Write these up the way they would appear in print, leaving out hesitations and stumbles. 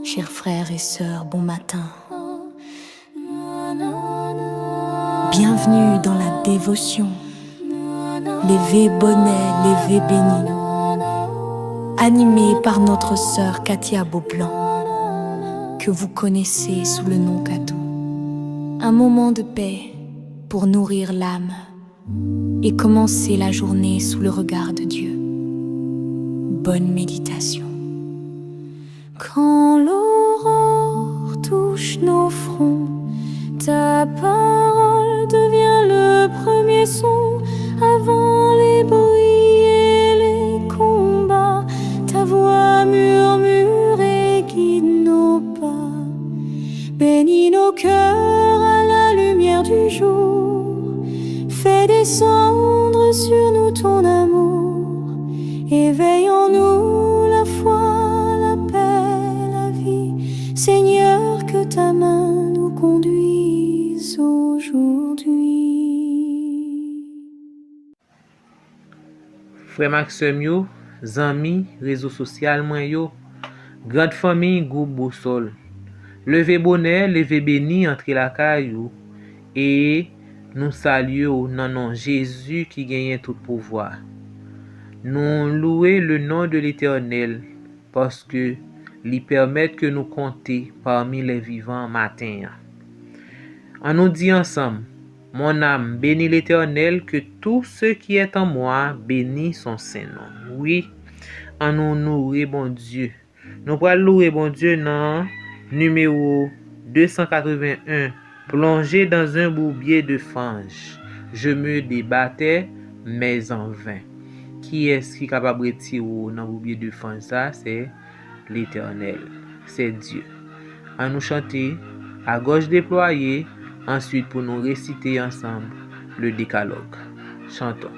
Chers frères et sœurs, bon matin. Bienvenue dans la dévotion. Lévé bonnet, lévé béni. Animé par notre sœur Katia Beaublanc, que vous connaissez sous le nom Katou. Un moment de paix pour nourrir l'âme et commencer la journée sous le regard de Dieu. Bonne méditation. Quand l'aurore touche nos fronts, ta parole devient le premier son. Avant les bruits et les combats, ta voix murmure et guide nos pas. Bénis nos cœurs à la lumière du jour. Fais descendre sur nous ton amour. Éveille en nous la foi, la paix, la vie. Seigneur, que ta main nous conduise aujourd'hui. Frère Maxime yo, zami, réseau social mwen yo, grande famille groupe Boussole. Levé bonheur, levé béni entre la caillou et nous saluons dans nom Jésus qui gagne tout pouvoir. Nous louons le nom de l'Éternel parce que lui permet que nous compter parmi les vivants matin. On nous dit ensemble, mon âme bénit l'Éternel, que tout ce qui est en moi bénit son Saint-Nom. Oui, on nous nourrit bon Dieu. Nous pourrons louer bon Dieu dans numéro 281, plongé dans un bourbier de fange. Je me débattais, mais en vain. Qui est-ce qui est capable de tirer dans le bourbier de fange? Ça, c'est l'Éternel, c'est Dieu. On nous chanter à gauche déployée, ensuite pour nous réciter ensemble le décalogue. Chantons.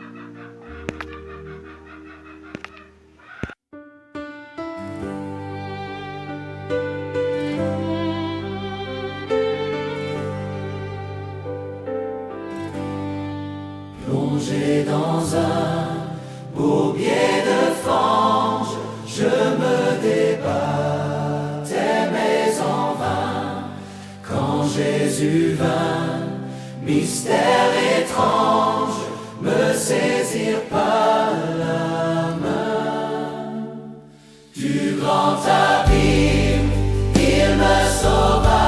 Plongé dans un bourbier de fange, je me débattais mais en vain. Quand Jésus vint, mystère étrange, me saisir par la main. Du grand abîme, il me sauva,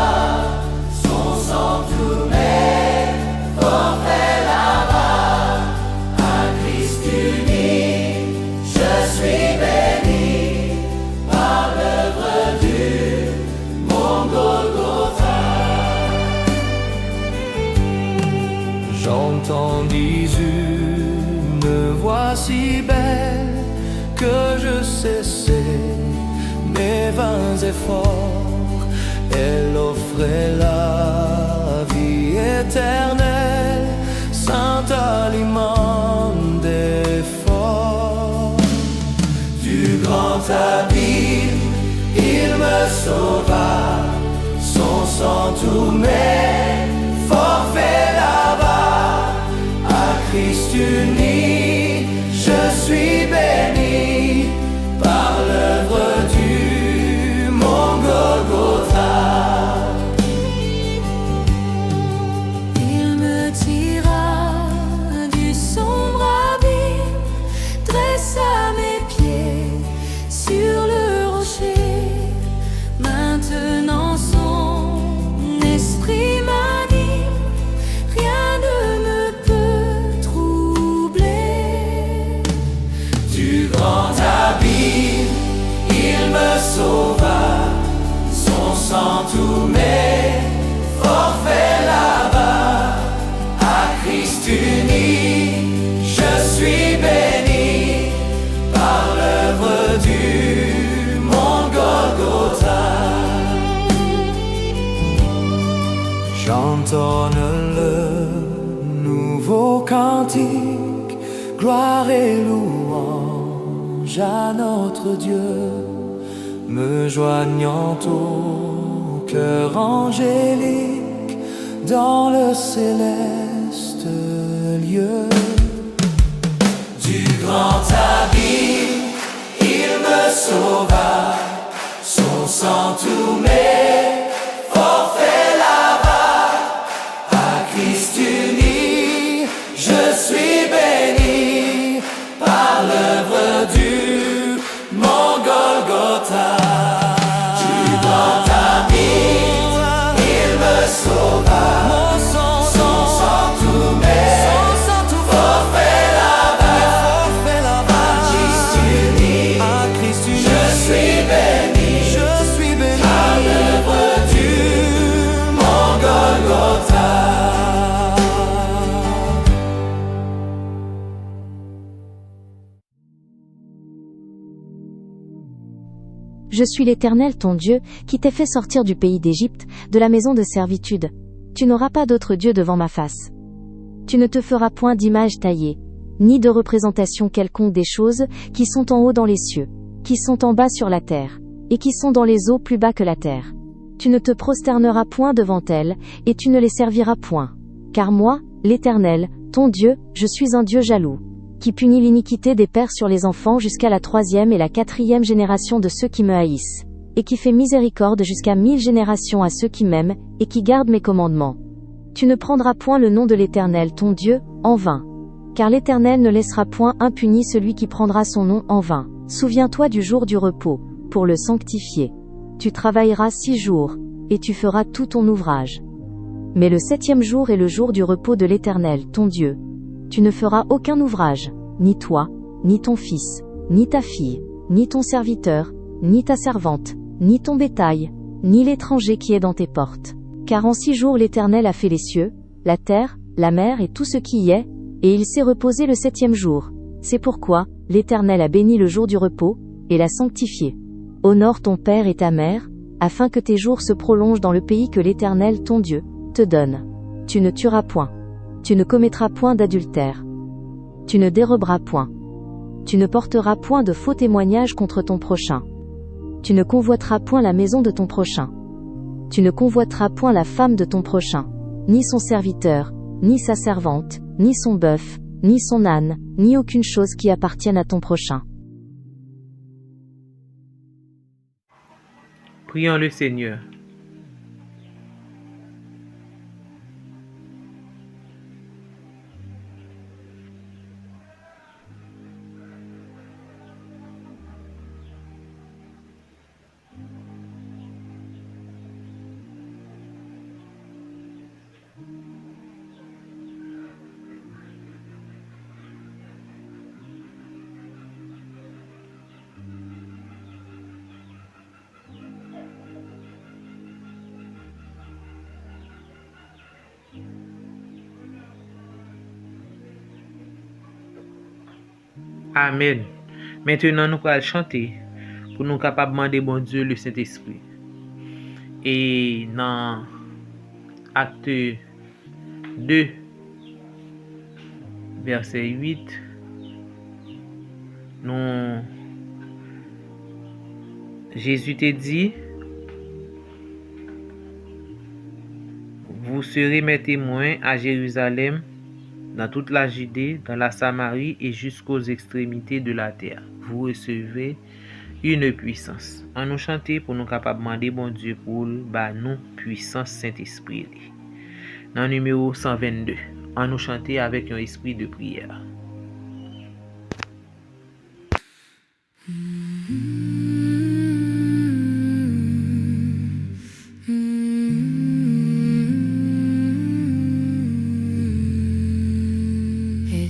son sang tout mes forfaits là-bas. À Christ uni, je suis béni par l'œuvre du mon Golgotha. J'entendis une voix si belle que je cessais mes vains efforts. Elle offrait la vie éternelle, saint aliment d'effort. Du grand abîme, il me sauva, son sang tout mes forfaits là-bas. À Christ uni, je suis béni par l'œuvre du mon Golgotha. Il me tira du sombre abîme, dressa mes pieds sur le rocher. Maintenant son esprit m'anime, rien ne me peut troubler. Du grand abîme, il me sauva, son sang tout mes forfaits là-bas. À Christ uni, je suis béni par l'œuvre du mon Golgotha. J'entonne le nouveau cantique, gloire et louange à notre Dieu, me joignant au cœur angélique dans le céleste lieu. Du grand abîme, il me sauva, son sang tous mes forfaits là-bas. À Christ uni, je suis béni par l'œuvre du mon Golgotha. Tu dans ta vie, il me sauva. Son sang tous mes forfaits là-bas. À Christ uni, je suis béni par l'œuvre du mon Golgotha. Je suis l'Éternel ton Dieu, qui t'ai fait sortir du pays d'Égypte, de la maison de servitude. Tu n'auras pas d'autre Dieu devant ma face. Tu ne te feras point d'image taillée, ni de représentation quelconque des choses qui sont en haut dans les cieux, qui sont en bas sur la terre, et qui sont dans les eaux plus bas que la terre. Tu ne te prosterneras point devant elles, et tu ne les serviras point. Car moi, l'Éternel, ton Dieu, je suis un Dieu jaloux, qui punit l'iniquité des pères sur les enfants jusqu'à la 3e et la 4e génération de ceux qui me haïssent, et qui fait miséricorde jusqu'à 1000 générations à ceux qui m'aiment, et qui gardent mes commandements. Tu ne prendras point le nom de l'Éternel ton Dieu, en vain. Car l'Éternel ne laissera point impuni celui qui prendra son nom en vain. Souviens-toi du jour du repos, pour le sanctifier. Tu travailleras 6 jours, et tu feras tout ton ouvrage. Mais le 7e jour est le jour du repos de l'Éternel ton Dieu. Tu ne feras aucun ouvrage, ni toi, ni ton fils, ni ta fille, ni ton serviteur, ni ta servante, ni ton bétail, ni l'étranger qui est dans tes portes. Car en 6 jours l'Éternel a fait les cieux, la terre, la mer et tout ce qui y est, et il s'est reposé le 7e jour. C'est pourquoi l'Éternel a béni le jour du repos, et l'a sanctifié. Honore ton père et ta mère, afin que tes jours se prolongent dans le pays que l'Éternel ton Dieu te donne. Tu ne tueras point. Tu ne commettras point d'adultère. Tu ne déroberas point. Tu ne porteras point de faux témoignages contre ton prochain. Tu ne convoiteras point la maison de ton prochain. Tu ne convoiteras point la femme de ton prochain, ni son serviteur, ni sa servante, ni son bœuf, ni son âne, ni aucune chose qui appartienne à ton prochain. Prions le Seigneur. Amen. Maintenant, nous allons chanter pour nous capables de demander bon Dieu le Saint-Esprit. Et dans Acte 2, verset 8, Jésus t'a dit, vous serez mes témoins à Jérusalem, dans toute la Judée, dans la Samarie et jusqu'aux extrémités de la terre. Vous recevez une puissance. On nous chanter pour nous capables de demander bon Dieu pour nous puissance Saint-Esprit. Dans le numéro 122, on nous chanter avec un esprit de prière.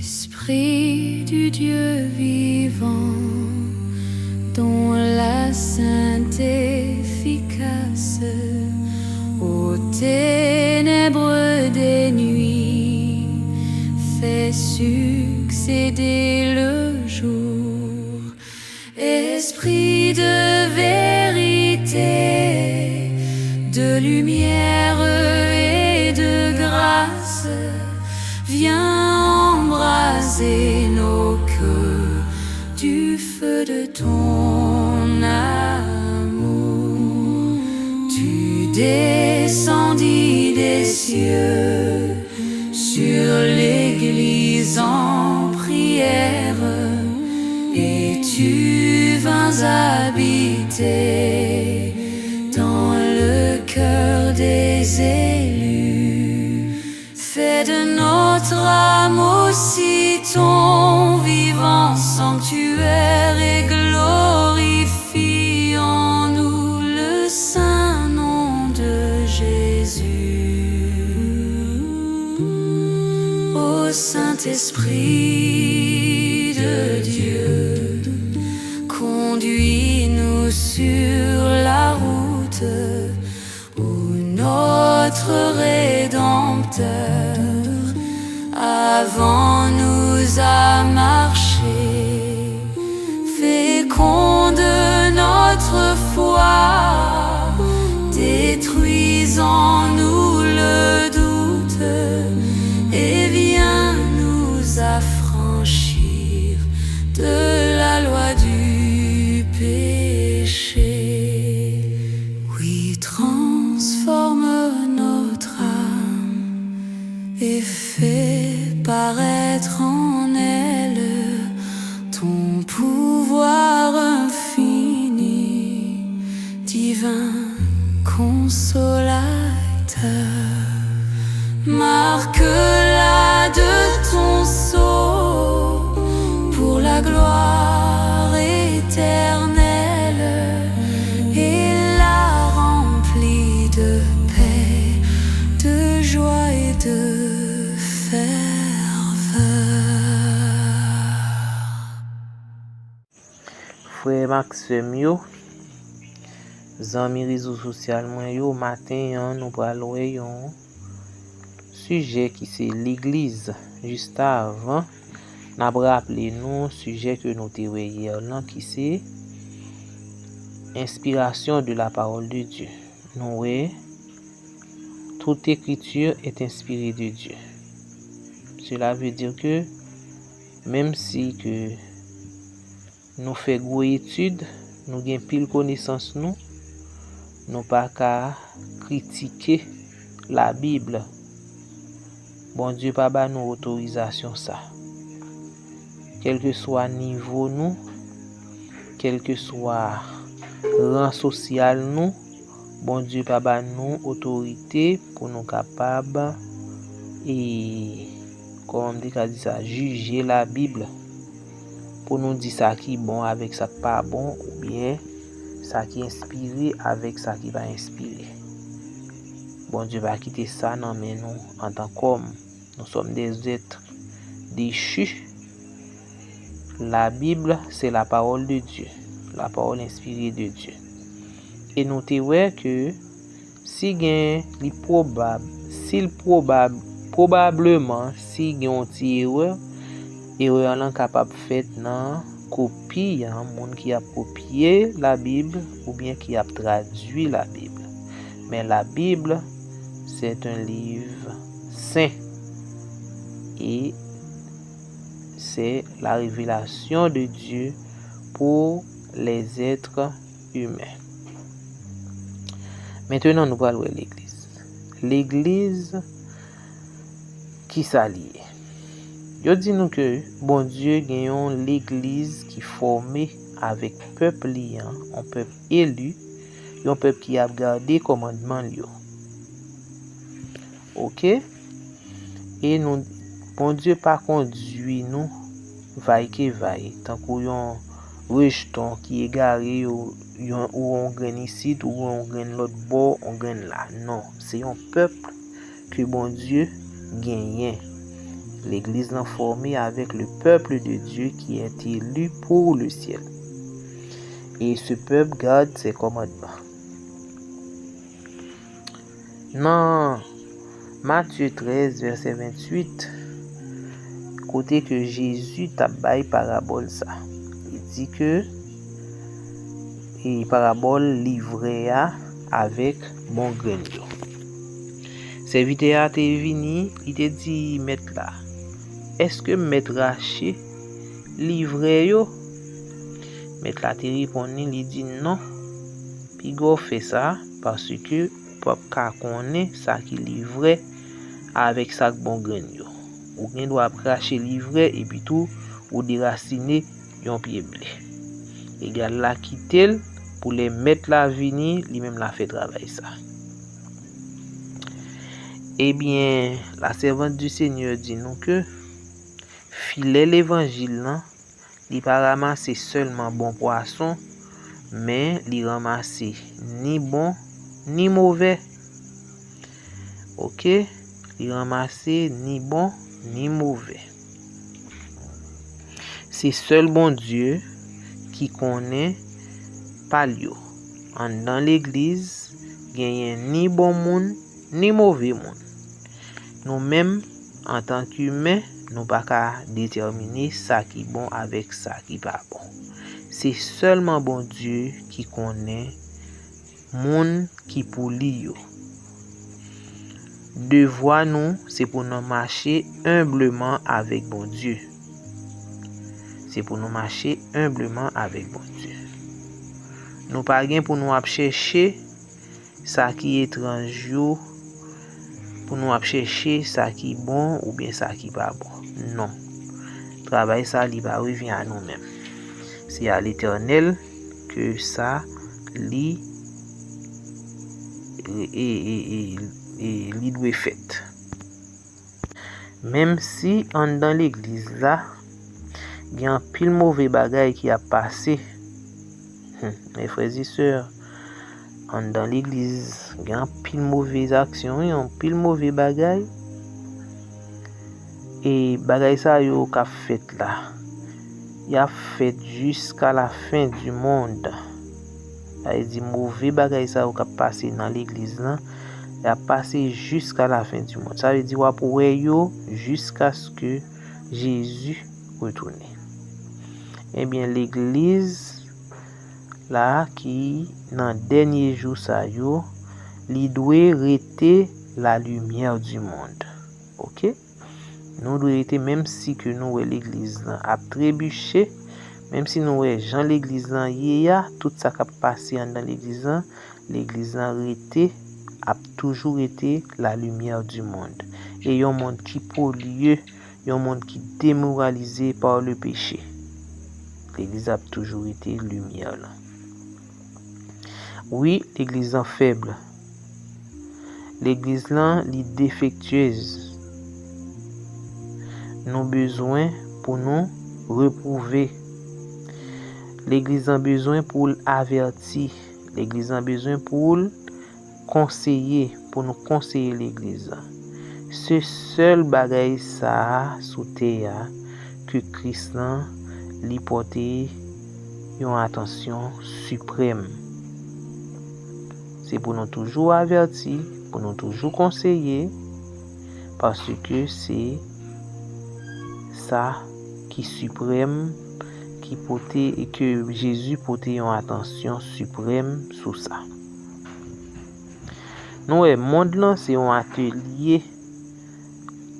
Esprit du Dieu vivant, dont la sainteté efficace aux ténèbres des nuits fait succéder le jour. Esprit de vérité, de lumière et de grâce, viens embraser nos cœurs du feu de ton amour. Tu descendis des cieux sur l'Église en prière, et tu vins habiter ton vivant sanctuaire et glorifie en nous le saint nom de Jésus. Ô Saint-Esprit de Dieu, conduis-nous sur la route où notre Rédempteur avant nous a marché. Féconde notre foi, détruis en nous le doute et viens nous affranchir de la loi du péché. Oui, transforme notre âme et fais paraître en elle ton pouvoir infini, divin consolateur. Marque-la de ton sceau pour la gloire éternelle et la remplis de paix, de joie et de Frère Maxime yo, zanmi réseau social mwen yo, matin nous pral wè yon sujet qui c'est l'église. Juste avant, n'a rappelé nous sujet que nous te wè hier là qui c'est inspiration de la parole de Dieu. Nous wè toute écriture est inspirée de Dieu. Cela veut dire que même si que nous faisons gros études, nous gagnons pile connaissance nous pas qu'à critiquer la Bible. Bon Dieu pas ba nous autorisation ça. Quel que soit niveau nous, quel que soit rang social nous, bon Dieu pas ba nous autorité pour nous capable et comme on dit ça, juger la Bible. Pour nous dire ça qui est bon avec ça qui pas bon, ou bien ça qui est inspiré avec ça qui va inspirer. Bon Dieu va quitter ça non mais nous en tant qu'hommes, nous sommes des êtres déchus. La Bible c'est la parole de Dieu, la parole inspirée de Dieu. Et nous te ouais que si gain li probablement si gain ti erreur là capable fait nan copie monde qui a copié la Bible ou bien qui a traduit la Bible. Mais la Bible c'est un livre saint et c'est la révélation de Dieu pour les êtres humains. Maintenant nous parlons de l'église. L'église qui s'allie. Yo dit nous que bon Dieu gagne l'église qui formée avec peuple liant, un peuple élu, un peuple qui a gardé commandement yo. OK? Et nous bon Dieu pas conduit nous vaille que vaille tant qu'on rejeton qui égaré ou on gagne ici ou on gagne l'autre bord, on gagne là. Non, c'est un peuple que bon Dieu gagne. L'église est formée avec le peuple de Dieu qui est élu pour le ciel. Et ce peuple garde ses commandements. Dans Matthieu 13, verset 28, côté que Jésus t'a bail parabole ça. Il dit que et parabole livrée avec bon grain. Serviteur t'est venu, il te dit maître là. Est-ce que maître raché livré yo? Maître là te répond, il dit non. Puis go fait ça parce que papa connaît ça qui livré avec ça bon grain yo. Ou bien doit cracher livré et puis tout ou déraciner yon pied blé. Égal la quitter pour les mettre la vini, lui même la fait travail ça. Eh bien, la servante du Seigneur dit nous que filet l'évangile là, li pas ramasser seulement bon poisson, mais li ramasser ni bon ni mauvais. OK? Li ramasser ni bon ni mauvais. C'est seul bon Dieu qui connaît palio. Dans l'église, gagne ni bon monde ni mauvais monde. Nous-mêmes, en tant qu'humains, nous pas qu'à déterminer ça qui est bon avec ça qui pas bon. C'est seulement bon Dieu qui connaît monde qui pour lui. Devoir nous, c'est pour nous marcher humblement avec bon Dieu. C'est pour nous marcher humblement avec bon Dieu. Nous pas gain pour nous chercher ça qui est étrange, pour nous chercher ça qui est bon ou bien ça qui pas bon. Non. Travail ça li va revient à nous-mêmes. C'est à l'Éternel que ça li li doit fait. Même si on dans l'église là, il y a un pile mauvais bagay qui a passé. Mes frères et sœurs, dans l'église, il y a un pile mauvaise action, il y a un pile mauvais bagay. Et bagay ça yo qu'a fait là. Il a fait jusqu'à la fin du monde. Il dit mauvais bagay ça yo qu'a passé dans l'église là, il a passé jusqu'à la fin du monde. Ça veut dire wa pour yo jusqu'à ce que Jésus retourne. Eh bien l'église là qui dans dernier jour ça yo, li doit rester la lumière du monde. OK? Nous doit rester même si que nous l'église là a trébuché, même si nous Jean l'église là yéya, tout ça qui a passé dans l'église là rester a toujours été la lumière du monde. Et un monde qui pollué, un monde qui démoralisé par le péché. L'église a toujours été lumière là. Oui, l'église est faible. L'église là est défectueuse. Nous besoin pour nous reprouver. L'église a besoin pour avertir. L'église a besoin pour conseiller, pour nous conseiller l'église. Ce seul bagay ça sous terre que Christ li porter une attention suprême. C'est pour nous toujours avertir, pour nous toujours conseiller, parce que c'est ça qui suprême, qui portait et que Jésus portait une attention suprême sur ça. Nous, le monde là, c'est un atelier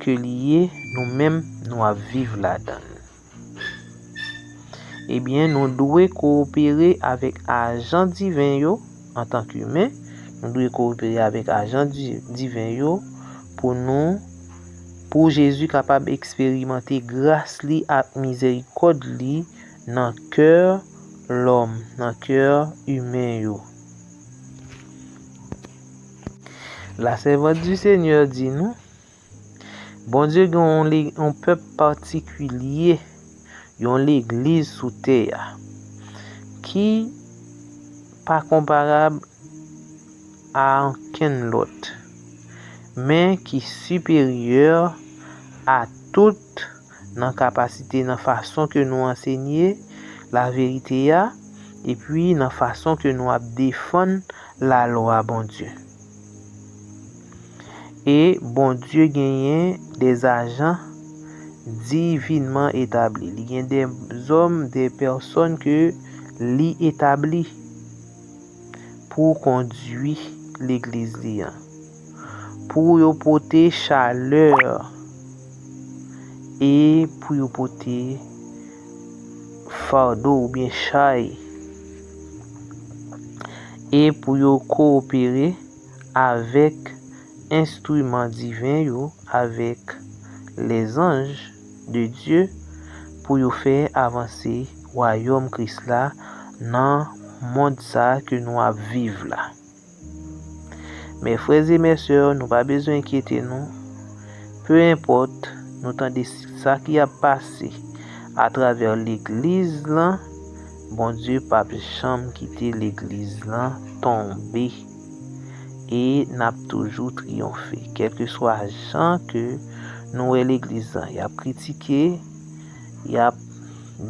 que lié nous-mêmes nous à vivre là-dedans. Eh bien, nous devons coopérer avec agents divins yo, en tant qu'humains. Nous devons coopérer avec agents divins yo pour Jésus capable d'expérimenter grâce li et miséricorde li dans cœur l'homme, dans cœur humain yo. La servante du Seigneur dit nous, bon Dieu un peuple particulier, l'église sous terre, qui pas comparable à aucun autre, mais qui supérieur à toute dans capacité, dans façon que nous enseigner la vérité et puis dans façon que nous défendre la loi bon Dieu. Et bon Dieu gagne des agents divinement établis. Il y a des hommes, des personnes que li établi pour conduire l'église là, pour y porter chaleur et pour y porter fardeau ou bien chaille et pour y coopérer avec instruments divins avec les anges de Dieu pour y faire avancer royaume Christ là dans monde ça que nous vivons là. Mes frères et mes sœurs, nous pas besoin d'inquiéter nous. Peu importe nous tendez ça qui a passé à travers l'église là, bon Dieu pas jamais quitter l'église là tomber et n'a toujours triomphé quel que soit gens que nous l'église là, y a critiqué, y a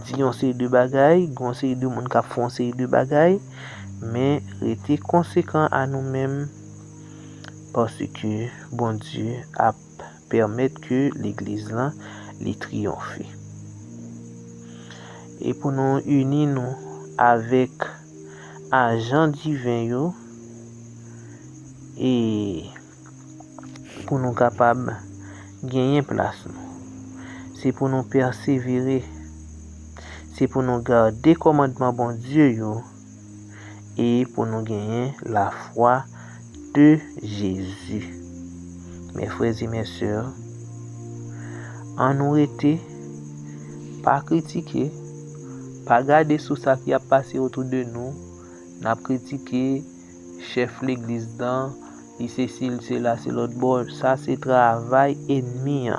dit on série de bagaille, on série de monde qui font série de bagaille, mais rester conséquent à nous-mêmes parce que bon Dieu a permettre que l'église là les triomphe. Et pour nous unir nous avec agent divin yo, et pour nous capables gagner place nous. C'est pour nous persévérer. C'est pour nous garder commandement bon Dieu yo, et pour nous gagner la foi de Jésus. Mes frères et mes sœurs, en nous été pas critiquer, pas garder sous ça qui a passé autour de nous, n'a critiqué chef l'église dans, c'est là, c'est l'autre bord, ça c'est travail ennemi.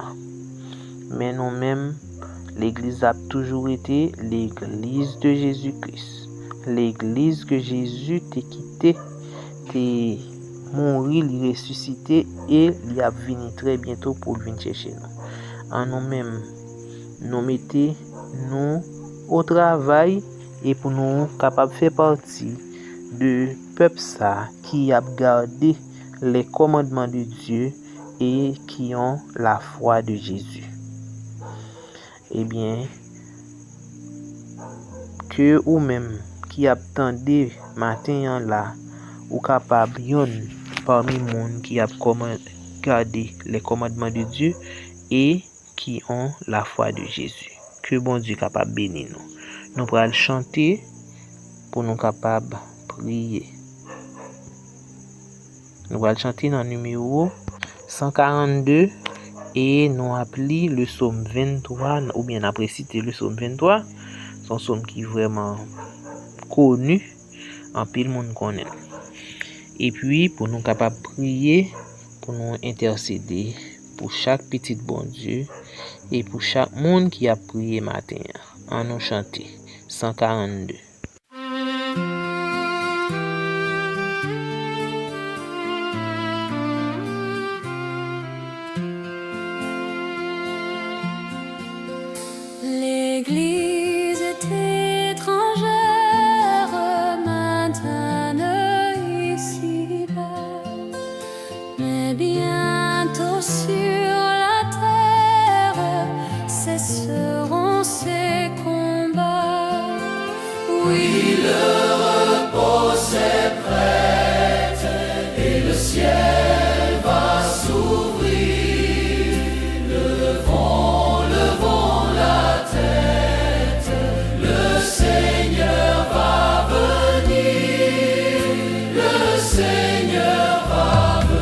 Mais nous-mêmes, l'église a toujours été l'église de Jésus-Christ, l'église que Jésus t'a quitté, mourir, il ressuscité et il a venu très bientôt pour venir chercher nous. En nous-mêmes, nous mettons nous au travail et pour nous capables de faire partie de peuple ça qui a gardé les commandements de Dieu et qui ont la foi de Jésus. Eh bien, que ou même qui attendez matin là ou capable yon parmi monde qui a gardé les commandements de Dieu et qui ont la foi de Jésus. Que bon Dieu capable bénir nous. Nous pourrons chanter pour nous capables prier. Nous allons chanter dans le numéro 142 et nous appeler le psaume 23 ou bien après citer le psaume 23. C'est un psaume qui est vraiment connu, en pile monde connaît. Et puis pour nous capables prier, pour nous intercéder pour chaque petit bon Dieu et pour chaque monde qui a prié matin. En nous chanter 142. L'église est étrangère maintenant ici-bas, mais bientôt sur la terre cesseront ces combats. Oui, le repos c'est prêt et le ciel va s'ouvrir. Levons la tête, le Seigneur va venir, le Seigneur va venir.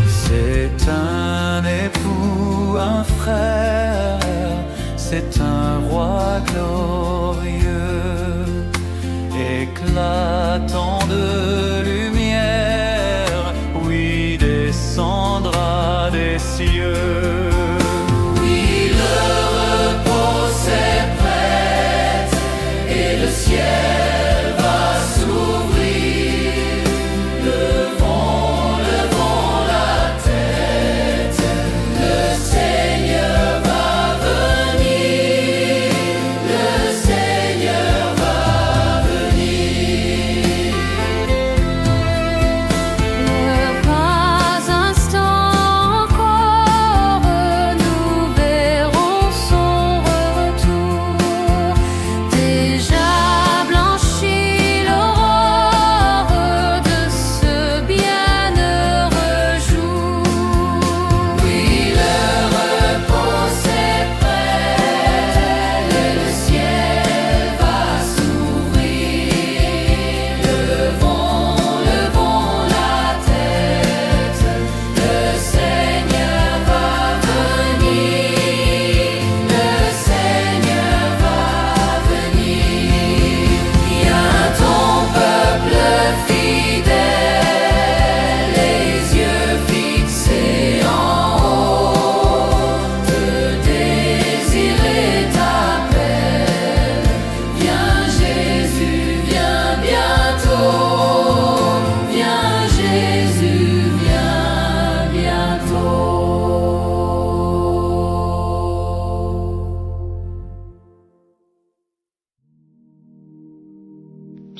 C'est un époux, un frère, c'est un roi glorieux, éclatant de lumière, oui, descendra des cieux. Oui, le repos c'est prêt et le ciel va s'ouvrir. Levons la tête, le Seigneur va venir, le Seigneur va venir. Pas un instant encore,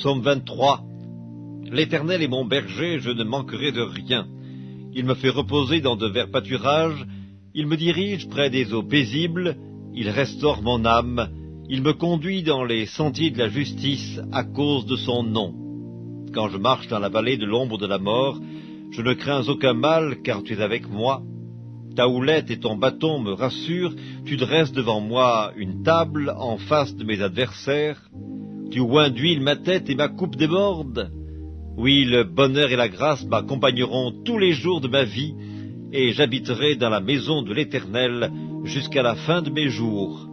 Psaume 23. L'Éternel est mon berger, je ne manquerai de rien. Il me fait reposer dans de verts pâturages, il me dirige près des eaux paisibles, il restaure mon âme, il me conduit dans les sentiers de la justice à cause de son nom. Quand je marche dans la vallée de l'ombre de la mort, je ne crains aucun mal, car tu es avec moi. Ta houlette et ton bâton me rassurent, tu dresses devant moi une table en face de mes adversaires. Tu oins d'huile ma tête et ma coupe déborde. Oui, le bonheur et la grâce m'accompagneront tous les jours de ma vie, et j'habiterai dans la maison de l'Éternel jusqu'à la fin de mes jours.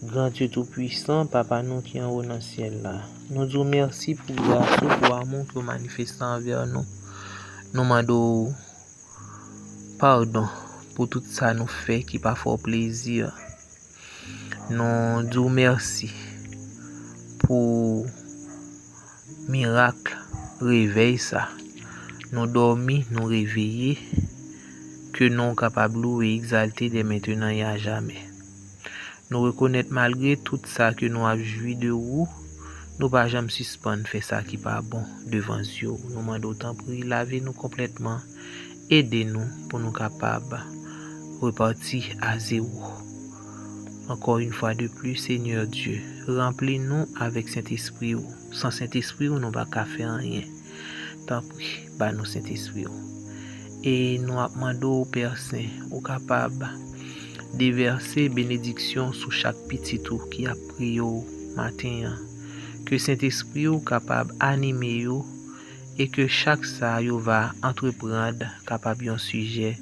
Grand Dieu Tout-Puissant, Papa nous qui en haut dans le ciel là, nous disons merci pour grâce, pour amour que vous manifestez envers nous. Nous demandons pardon pour tout ça nous fait qui pas fort plaisir. Nous disons merci pour miracle, réveil ça. Nous dormir, nous réveiller, que nous sommes capables de exalter dès maintenant et à jamais. Nous reconnaître malgré tout ça que nous avons joui de vous, nous pas jamais suspendre faire ça qui pas bon devant Dieu. Nous demandons autant pour laver nous complètement, aider nous pour nous capables repartir à zéro. Encore une fois de plus, Seigneur Dieu, remplis-nous avec Saint-Esprit. Sans Saint-Esprit, nous ne pouvons pas faire rien. Tant pis, bah nous Saint-Esprit. Et nous demandons au Père Saint, au capable déverser bénédiction sur chaque petit tout qui a prié au matin. Que Saint-Esprit est capable d'animer et que chaque ça va entreprendre capable un sujet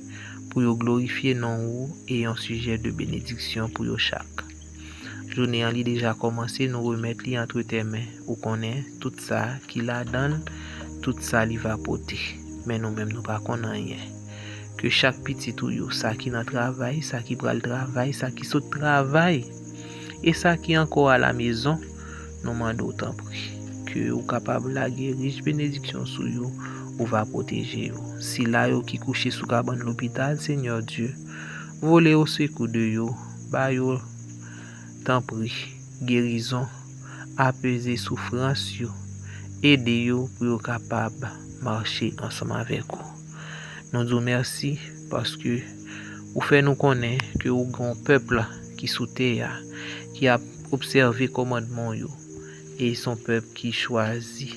pour glorifier non et un sujet de bénédiction pour chaque. Journée en déjà commencé, nous remettre entre tes mains ou connaît tout ça qui la donne, tout ça lui va porter. Mais nous-mêmes nous pas connaît rien. Que chaque petit tout ça qui dans travail, ça qui prend le travail, ça qui saute travail et ça qui encore à la maison, nous demandons autant prix que vous capable la riche bénédiction sur vous ou va protéger vous. Si là yo qui couché sous cabane l'hôpital, Seigneur Dieu, volez au secours de yo, ba yo tant prix guérison, apaiser souffrance yo, aider yo pour yo capable marcher ensemble avec vous. Nous disons merci parce que vous faites nous connaître que vous grand peuple qui sous terre, qui a observé commandement yo, et son peuple qui choisit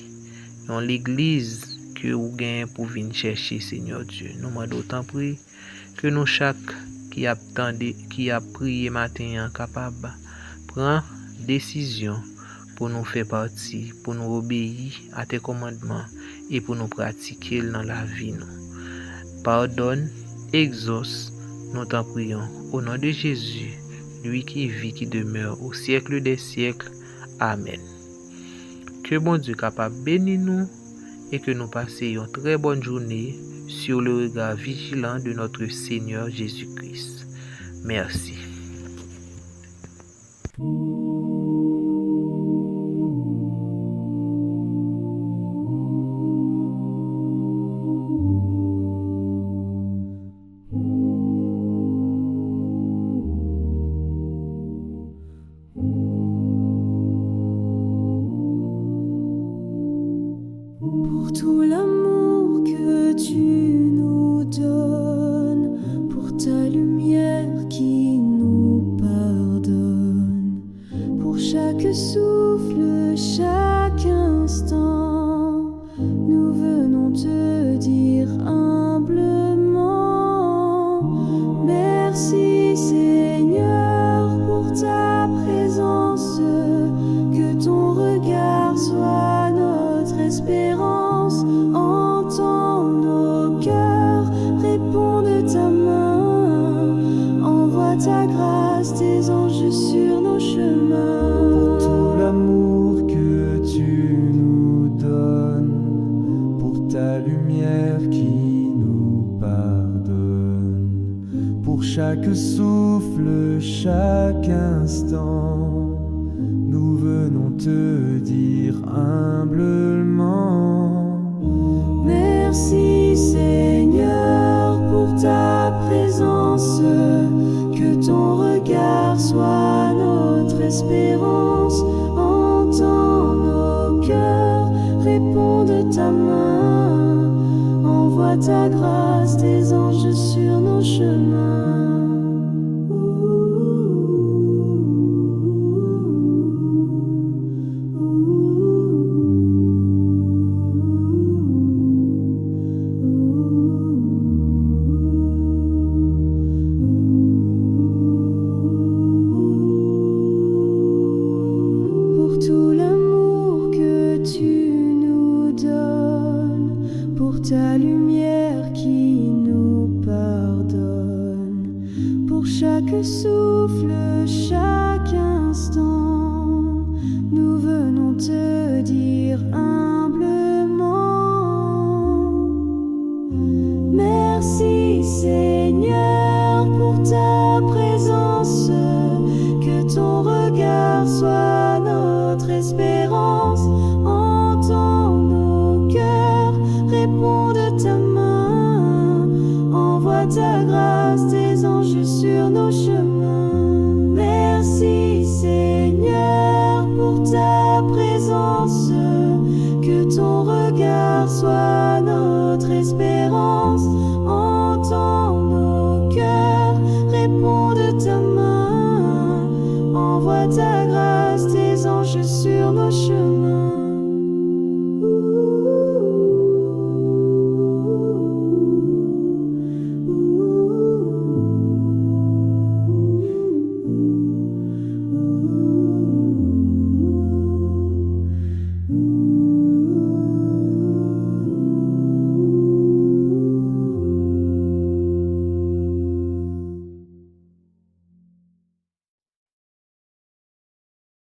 dans l'église que vous gagnez pour venir chercher, Seigneur Dieu. Nous demandons autant prier que nous chaque qui a prié matin capable prendre décision pour nous faire partie, pour nous obéir à tes commandements et pour nous pratiquer dans la vie. Pardonne, exauce, nous t'en prions. Au nom de Jésus, lui qui vit, qui demeure au siècle des siècles. Amen. Que bon Dieu capable bénir nous et que nous passions une très bonne journée sur le regard vigilant de notre Seigneur Jésus-Christ. Merci. Pour tout l'amour que tu nous donnes, pour ta lumière qui nous pardonne, pour chaque souffle, chaque instant, nous venons te dire humblement, merci Seigneur pour ta présence, que ton regard soit notre espérance, entends nos cœurs, réponds de ta main, envoie ta grâce, tes anges sur nos chemins. Pour tout l'amour que tu nous donnes, pour ta lumière qui nous pardonne, pour chaque souffle, chaque instant, nous venons te dire humblement, merci Seigneur pour ta présence, que ton regard soit notre espérance. Entends nos cœurs, réponds de ta main. Envoie ta grâce, tes anges sur nos chemins. Pour tout l'amour que tu nous donnes, pour ta lumière qui nous pardonne, pour chaque souffle, chaque instant, nous venons te dire humblement merci Seigneur pour ta présence, que ton regard soit notre espérance. Entends nos cœurs, réponds de ta main. Envoie ta grâce, tes anges sur nos chemins. Merci Seigneur pour ta présence, que ton regard soit notre espérance.